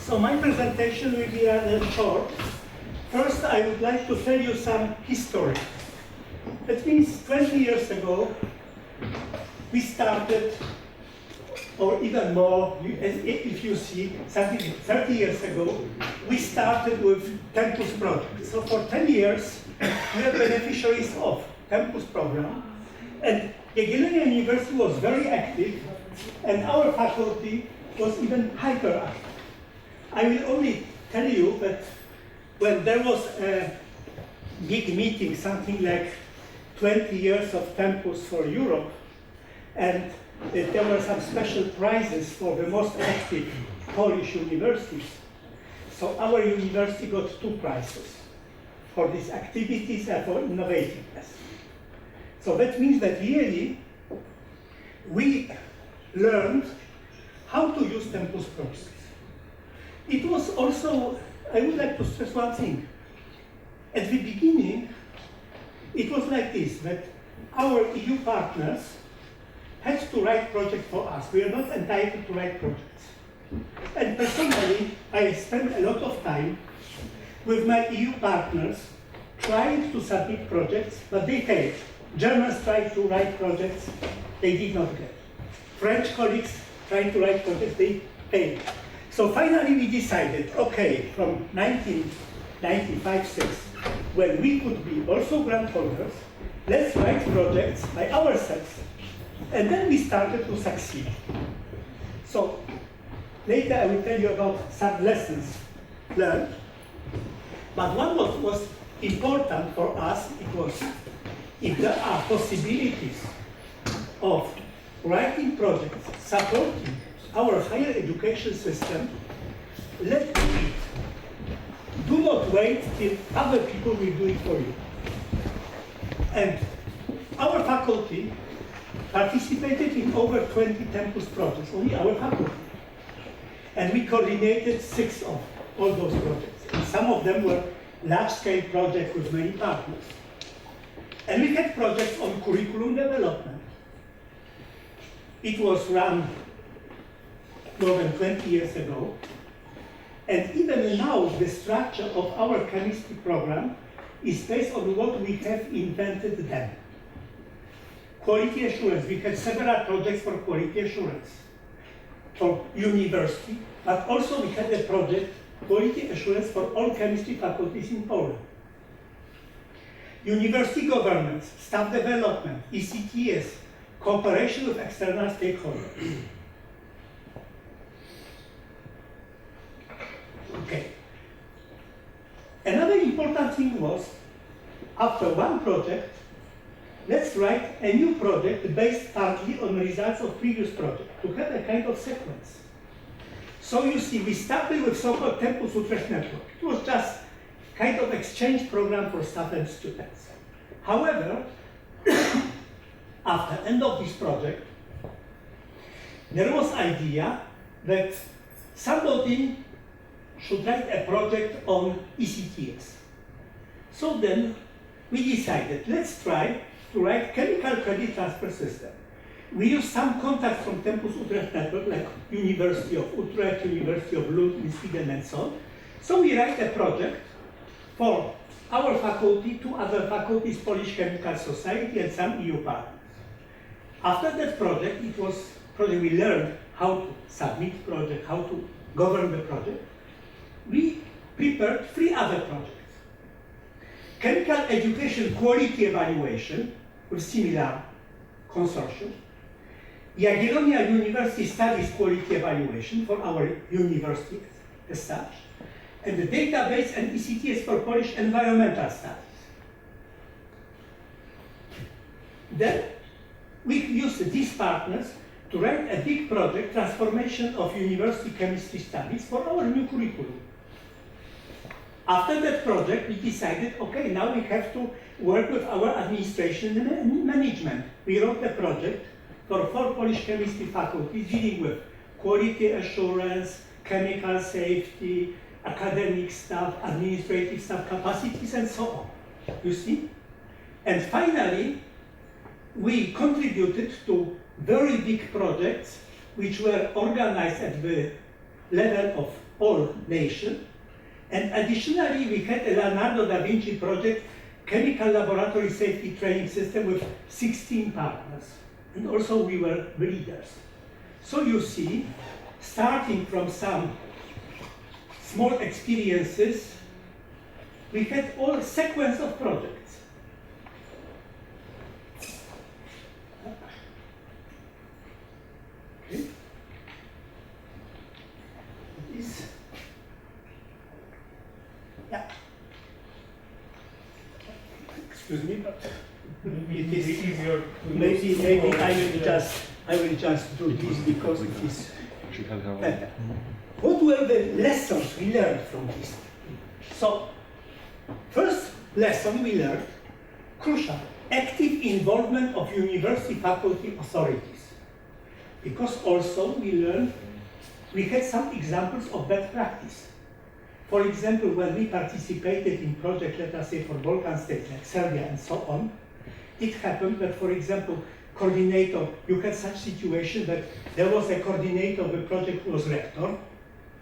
So my presentation will be rather short. First, I would like to tell you some history. That means 20 years ago, we started, or even more, if you see, something 30 years ago, we started with Tempus project. So for 10 years, we are beneficiaries of Tempus program. And Jagiellonian University was very active, and our faculty was even hyperactive. I will only tell you that when there was a big meeting, something like 20 years of Tempus for Europe, and there were some special prizes for the most active Polish universities. So our university got 2 prizes for these activities and for innovativeness. So that means that really we learned how to use Tempus process. It was also, I would like to stress one thing. At the beginning, it was like this, that our EU partners had to write projects for us. We are not entitled to write projects. And personally, I spent a lot of time with my EU partners trying to submit projects, but they failed. Germans tried to write projects, they did not get. French colleagues trying to write projects, they failed. So finally we decided, okay, from 1995-6, when we could be also grant holders, let's write projects by ourselves. And then we started to succeed. So later I will tell you about some lessons learned. But one what was important for us, it was if there are possibilities of writing projects supporting our higher education system, let's do it. Do not wait till other people will do it for you. And our faculty participated in over 20 Tempus projects, only our faculty. And we coordinated 6 of all those projects. And some of them were large-scale projects with many partners. And we had projects on curriculum development. It was run more than 20 years ago. And even now, the structure of our chemistry program is based on what we have invented then. Quality assurance, we had several projects for quality assurance for university, but also we had a project, quality assurance for all chemistry faculties in Poland. University governance, staff development, ECTS, cooperation with external stakeholders. Okay. Another important thing was, after one project, let's write a new project based partly on results of previous project, to have a kind of sequence. So you see, we started with so-called Tempus Utrecht Network. It was just kind of exchange program for staff and students. However, after end of this project, there was idea that somebody should write a project on ECTS. So then we decided, let's try to write chemical credit transfer system. We use some contacts from Tempus Utrecht Network, like University of Utrecht, University of Lund in Sweden, and so on. So we write a project for our faculty, 2 other faculties, Polish Chemical Society, and some EU partners. After that project, we learned how to submit project, how to govern the project. We prepared 3 other projects. Chemical education quality evaluation with similar consortium. Jagiellonian University studies quality evaluation for our university as such. And the database and ECTS for Polish environmental studies. Then we used these partners to write a big project, transformation of university chemistry studies for our new curriculum. After that project, we decided, okay, now we have to work with our administration and management. We wrote a project for 4 Polish chemistry faculties dealing with quality assurance, chemical safety, academic staff, administrative staff, capacities, and so on. You see? And finally, we contributed to very big projects which were organized at the level of all nations. And additionally, we had a Leonardo da Vinci project, chemical laboratory safety training system with 16 partners. And also we were the leaders. So you see, starting from some small experiences, we had all sequence of projects. Okay. This. Yeah. Excuse me, but it is easier. Maybe I will just do this because it is better. What were the lessons we learned from this? So, first lesson we learned, crucial, active involvement of university faculty authorities. Because also we learned, we had some examples of bad practice. For example, when we participated in project, let us say for Balkan states like Serbia and so on, it happened that, for example, coordinator, you had such situation that there was a coordinator of the project who was rector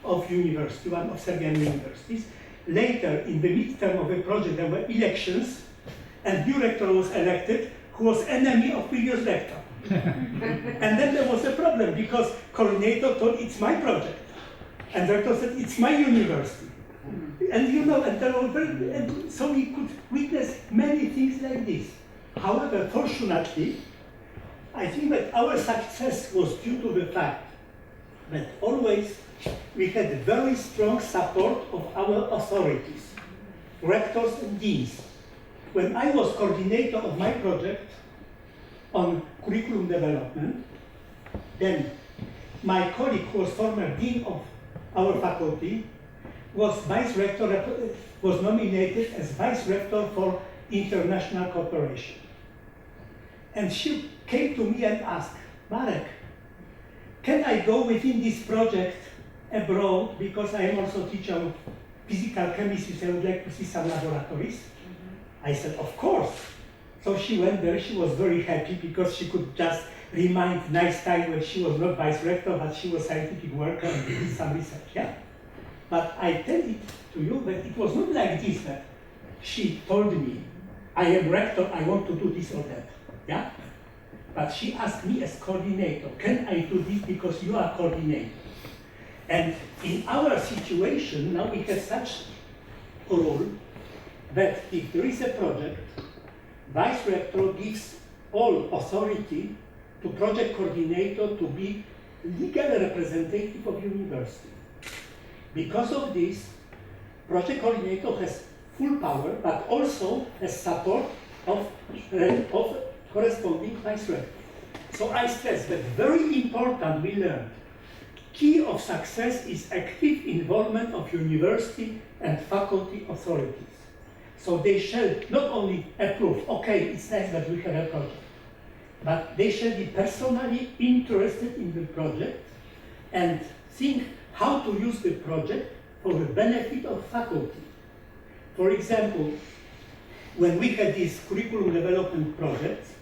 of university, one of Serbian universities. Later, in the midterm of the project, there were elections, and new rector was elected, who was enemy of previous rector. And then there was a problem, because coordinator thought it's my project, and rector said it's my university. And you know, and so we could witness many things like this. However, fortunately, I think that our success was due to the fact that always we had very strong support of our authorities, rectors and deans. When I was coordinator of my project on curriculum development, then my colleague, who was former dean of our faculty, was vice rector, was nominated as vice rector for international cooperation. And she came to me and asked, Marek, can I go within this project abroad, because I am also teacher of physical chemistry, so I would like to see some laboratories? I said, of course. So she went there, she was very happy because she could just remind nice time when she was not vice rector, but she was scientific worker and did some research, yeah? But I tell it to you that it was not like this, that she told me, I am rector, I want to do this or that, yeah? But she asked me as coordinator, can I do this because you are coordinator? And in our situation, now we have such a rule that if there is a project, vice rector gives all authority to project coordinator to be legal representative of university. Because of this, project coordinator has full power, but also has support of corresponding vice rector. So I stress that very important we learned. Key of success is active involvement of university and faculty authorities. So they shall not only approve, okay, it's nice that we have a project, but they shall be personally interested in the project and think how to use the project for the benefit of faculty. For example, when we had these curriculum development projects,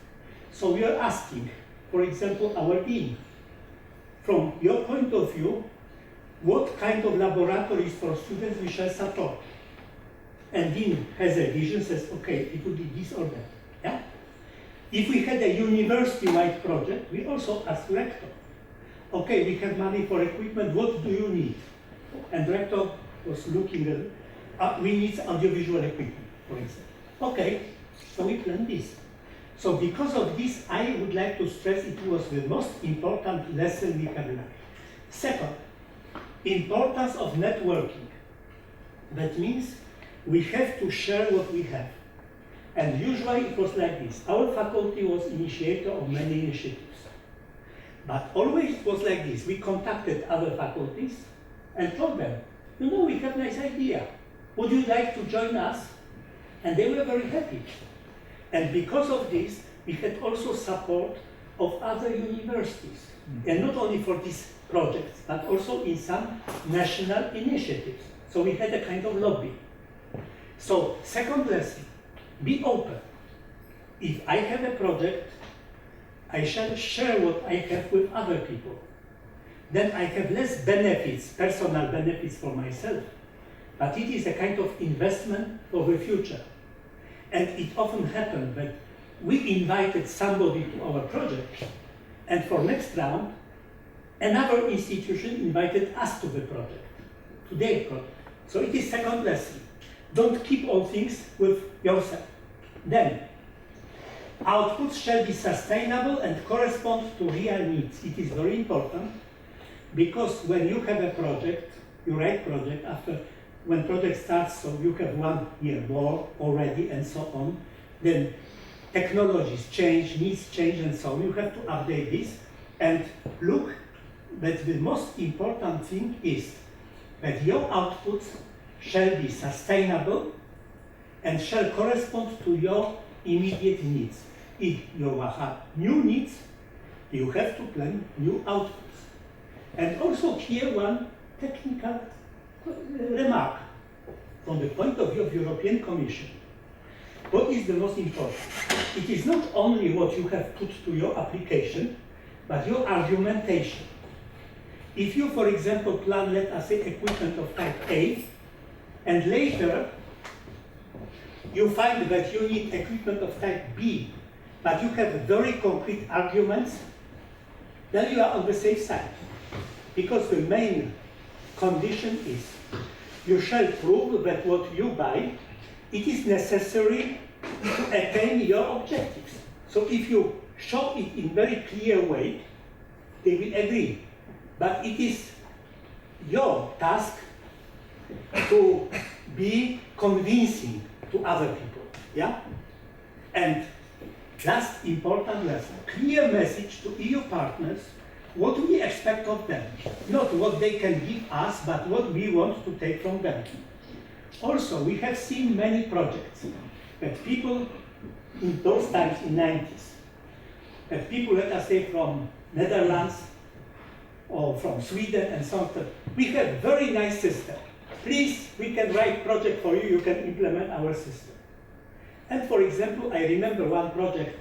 so we are asking, for example, our dean, from your point of view, what kind of laboratories for students we shall support? And dean has a vision, says, okay, it would be this or that, yeah? If we had a university-wide project, we also ask rector, okay, we have money for equipment, what do you need? And rector was looking at, we need audiovisual equipment, for example. Okay, so we plan this. So because of this, I would like to stress it was the most important lesson we have learned. Second, importance of networking. That means we have to share what we have. And usually it was like this. Our faculty was initiator of many initiatives. But always it was like this. We contacted other faculties and told them, you know, we have a nice idea. Would you like to join us? And they were very happy. And because of this, we had also support of other universities. And not only for these projects, but also in some national initiatives. So we had a kind of lobby. So, second lesson, be open. If I have a project, I shall share what I have with other people. then I have less benefits, personal benefits for myself, but it is a kind of investment for the future. And it often happened that we invited somebody to our project, and for next round, another institution invited us to the project, to their project. So it is second lesson. Don't keep all things with yourself. Then, outputs shall be sustainable and correspond to real needs. It is very important, because when you have a project, you write project after, when project starts, so you have 1 year more already and so on, then technologies change, needs change and so on. You have to update this and look that the most important thing is that your outputs shall be sustainable and shall correspond to your immediate needs. If you have new needs, you have to plan new outputs. And also here one technical remark from the point of view of European Commission. What is the most important? It is not only what you have put to your application, but your argumentation. If you, for example, plan, let us say, equipment of type A, and later you find that you need equipment of type B, but you have very concrete arguments, then you are on the safe side. Because the main condition is you shall prove that what you buy, it is necessary to attain your objectives. So if you show it in very clear way, they will agree. But it is your task to be convincing to other people, yeah? And last important lesson, clear message to EU partners, what we expect of them. Not what they can give us, but what we want to take from them. Also, we have seen many projects that people in those times, in 90s, that people, let us say, from Netherlands or from Sweden and so on, we have very nice system. Please, we can write project for you, you can implement our system. And for example, I remember one project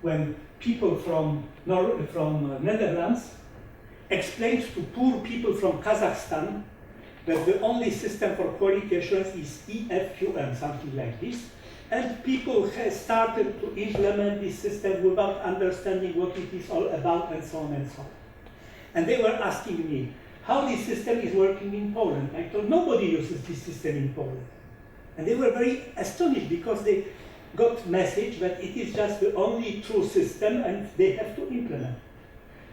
when people from Netherlands explained to poor people from Kazakhstan that the only system for quality assurance is EFQM, something like this. And people have started to implement this system without understanding what it is all about and so on and so on. And they were asking me how this system is working in Poland. I told nobody uses this system in Poland. And they were very astonished because they got message that it is just the only true system and they have to implement.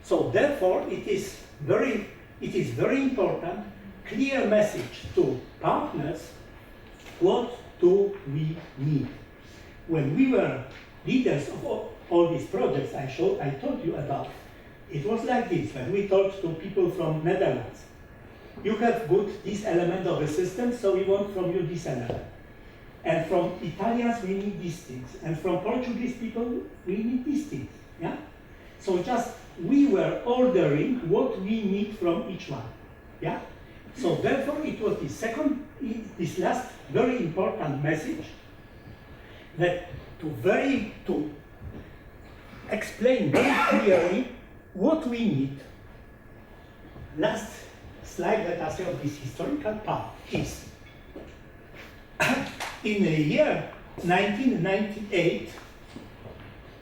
So therefore, it is very important, clear message to partners, what do we need? When we were leaders of all these projects I told you about, it was like this, when we talked to people from Netherlands. You have put this element of the system, so we want from you this element. And from Italians, we need these things. And from Portuguese people, we need these things. Yeah? So just we were ordering what we need from each one. Yeah? So therefore, it was this last very important message that to explain very clearly what we need. Last slide that I say of this historical part is in the year 1998,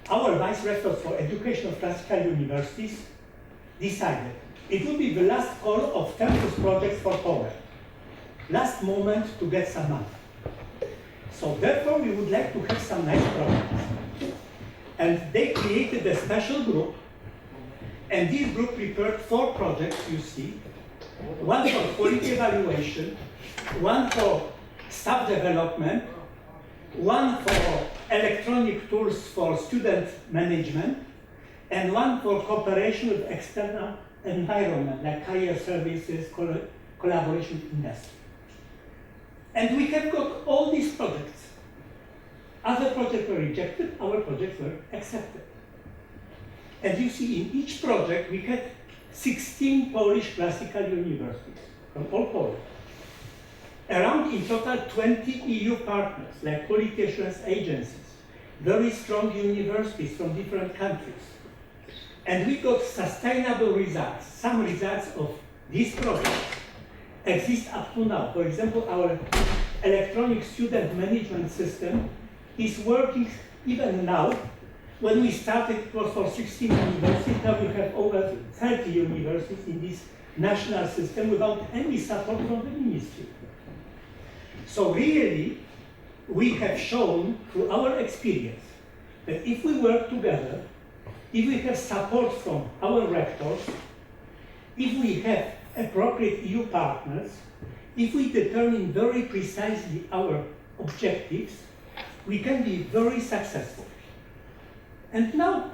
our Vice Rector for Education of Classical Universities decided it would be the last call of campus projects for Poland. Last moment to get some money. So therefore, we would like to have some nice projects. And they created a special group, and this group prepared 4 projects, you see. One for quality evaluation, one for staff development, one for electronic tools for student management, and one for cooperation with external environment, like higher services, collaboration with industry. And we have got all these projects. Other projects were rejected, our projects were accepted. And you see, in each project, we had 16 Polish classical universities from all Poland. Around in total 20 EU partners, like quality assurance agencies, very strong universities from different countries. And we got sustainable results. Some results of this project exist up to now. For example, our electronic student management system is working even now. When we started, it was for 16 universities. Now we have over 30 universities in this national system without any support from the ministry. So really, we have shown through our experience that if we work together, if we have support from our rectors, if we have appropriate EU partners, if we determine very precisely our objectives, we can be very successful. And now,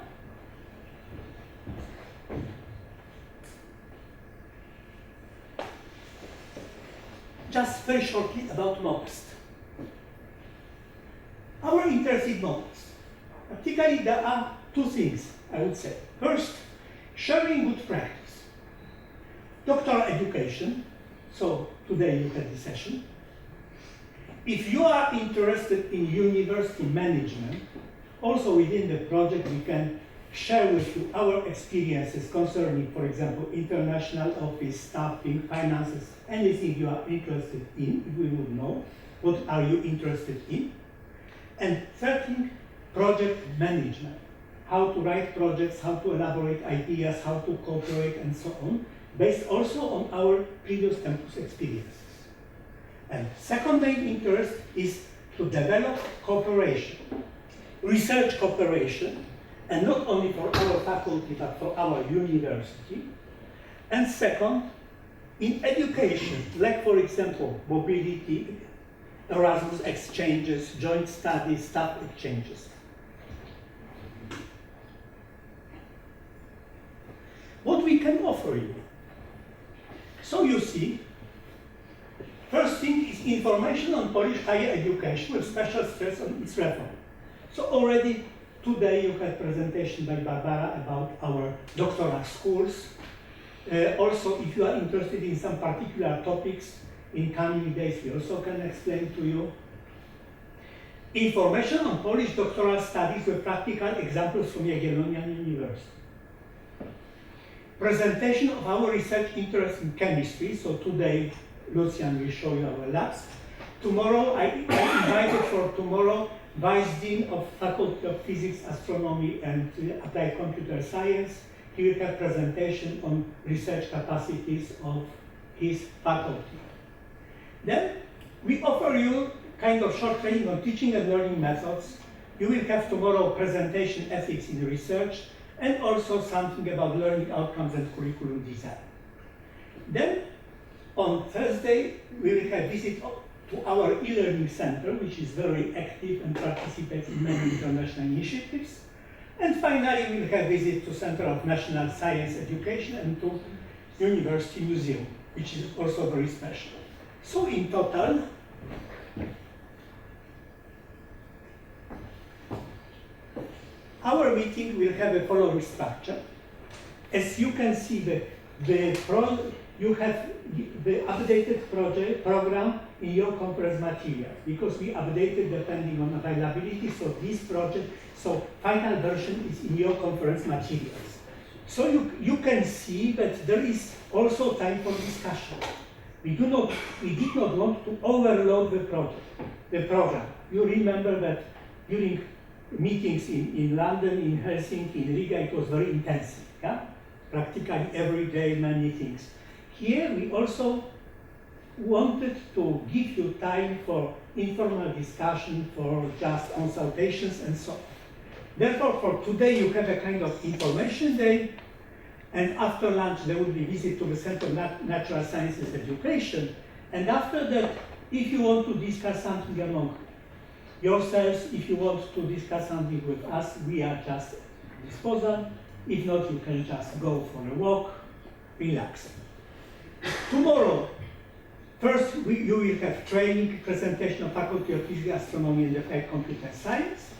just very shortly about MOPEST. Our interest in MOPEST. Particularly, there are two things, I would say. First, sharing good practice. Doctoral education, so today you had the session. If you are interested in university management, also within the project we can share with you our experiences concerning, for example, international office, staffing, finances, anything you are interested in, if we would know, what are you interested in. And third thing, project management. How to write projects, how to elaborate ideas, how to cooperate, and so on, based also on our previous campus experiences. And second main interest is to develop cooperation, research cooperation, and not only for our faculty, but for our university. And second, in education, like for example, mobility, Erasmus exchanges, joint studies, staff exchanges. What we can offer you. So you see, first thing is information on Polish higher education with special stress on its reform. So already today you had presentation by Barbara about our doctoral schools. Also, if you are interested in some particular topics in coming days, we also can explain to you. Information on Polish doctoral studies with practical examples from Jagiellonian University. Presentation of our research interest in chemistry. So today, Lucian will show you our labs. Tomorrow, I invited for tomorrow Vice Dean of Faculty of Physics, Astronomy, and Applied Computer Science. He will have presentation on research capacities of his faculty. Then we offer you kind of short training on teaching and learning methods. You will have tomorrow presentation ethics in research, and also something about learning outcomes and curriculum design. Then on Thursday, we will have visit to our e-learning center, which is very active and participates in many international initiatives. And finally, we will have visit to Center of National Science Education and to University Museum, which is also very special. So in total, our meeting will have a following structure. As you can see, you have the updated program in your conference material, because we updated depending on availability. So this project, so final version is in your conference materials. So you can see that there is also time for discussion. We did not want to overload the program. You remember that during meetings in London, in Helsinki, in Riga, it was very intensive. Yeah? Practically every day, many things. Here we also wanted to give you time for informal discussion, for just consultations and so on. Therefore, for today you have a kind of information day, and after lunch there will be visit to the Center of Natural Sciences Education, and after that, if you want to discuss something among yourselves, if you want to discuss something with us, we are just at disposal. If not, you can just go for a walk, relax. Tomorrow, first you will have training, presentation of Faculty of Physics, Astronomy, and Applied Computer Science.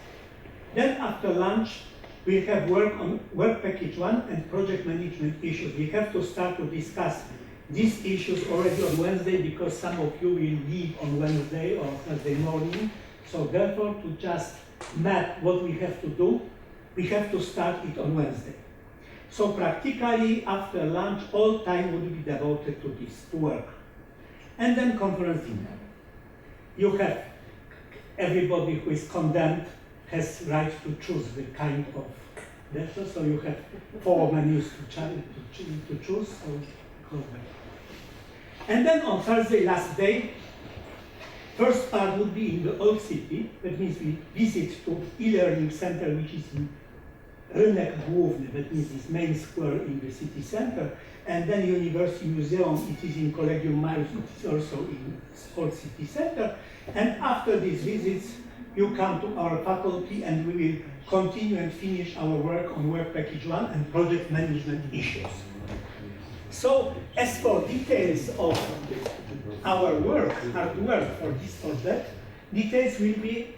Then after lunch, we have work package 1 and project management issues. We have to start to discuss these issues already on Wednesday, because some of you will leave on Wednesday or Thursday morning. So therefore, to just map what we have to do, we have to start it on Wednesday. So practically, after lunch, all time would be devoted to this, to work. And then conference dinner. You have everybody who is condemned has right to choose the kind of lecture. So you have 4 menus to choose. So go back. And then on Thursday, last day, first part would be in the old city. That means we visit to e-learning center, which is in Rynek Główny, that means this main square in the city center. And then University Museum, it is in Collegium Marius, it is also in old city center. And after these visits, you come to our faculty and we will continue and finish our work on work package 1 and project management issues. So, as for details of our work, hard work for this project, details will be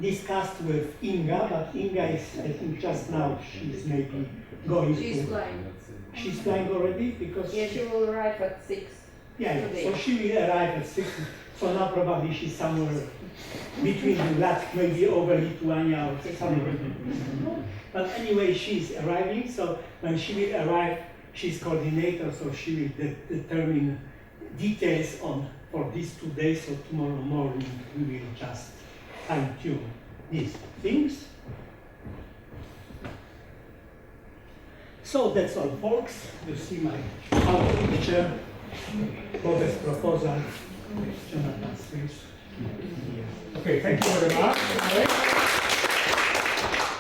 discussed with Inga, but Inga is, I think, just now, she's maybe going She's flying. She's flying already because... Yeah, she will arrive at 6. Yeah, so she will arrive at 6. So now probably she's somewhere between maybe over Lithuania or somewhere. But anyway, she's arriving, so when she will arrive, she's coordinator, so she will determine details for these 2 days. So tomorrow morning we will just fine-tune these things. So that's all, folks. You see my PowerPoint picture, Bob's proposal, Jonathan's face. Okay, thank you very much.